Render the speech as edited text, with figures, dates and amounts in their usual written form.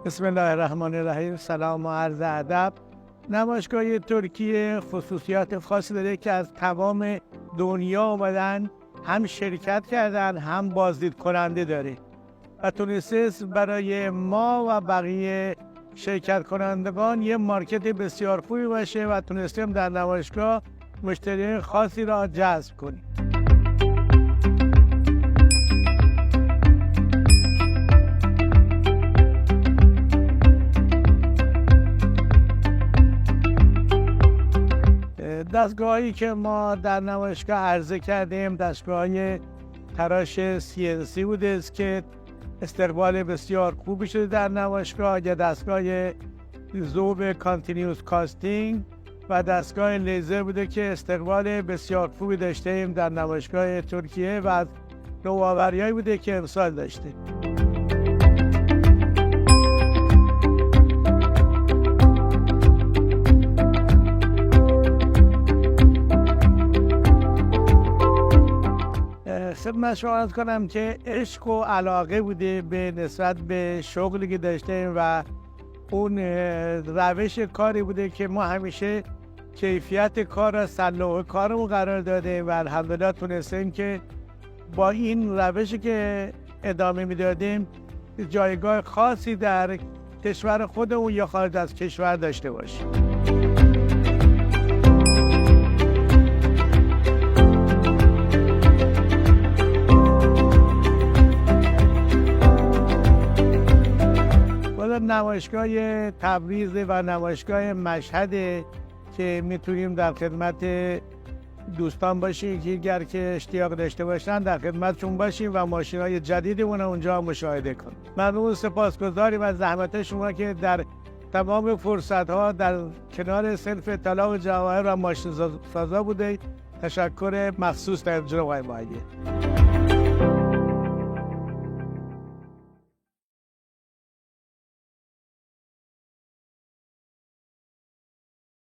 بسم الله الرحمن الرحیم. سلام و عرض ادب. نمایشگاه ترکیه خصوصیات خاصی داره که از تمام دنیا آمدن، هم شرکت کردن هم بازدید کننده داره و تونسته برای ما و بقیه شرکت کنندگان یه مارکت بسیار خوبی باشه و تونستیم در نمایشگاه مشتری خاصی را جذب کنیم. دستگاهی که ما در نمایشگاه عرضه کردیم دستگاه تراش CNC بوده که استقبال بسیار خوبی شده در نمایشگاه، یا دستگاه ذوب کانتینیوس کاستینگ و دستگاه لیزر بوده که استقبال بسیار خوبی داشتیم در نمایشگاه ترکیه و از نوآوری‌هایی بوده که امسال داشته. خدمت شما عرض کنم که عشق و علاقه بوده به نسبت به شغلی که داشتیم و اون روش کاری بوده که ما همیشه کیفیت کار را سلوه کارمون قرار داده و الحمدلله تونستیم که با این روشی که ادامه میدادیم جایگاه خاصی در کشور خودمون یا خارج از کشور داشته باشیم. نمایشگاه تبریز و نمایشگاه مشهد که میتونیم در خدمت دوستان باشیم که اگر که اشتیاق داشته باشن در خدمتشون باشیم و ماشین‌های جدیدمون اونجا مشاهده کنیم. ممنون، سپاسگزاریم از زحمت شما که در تمام فرصت‌ها در کنار صرف اطلاع و جواهر و ماشین سازا بودید. تشکر مخصوص در جناب آقای معید.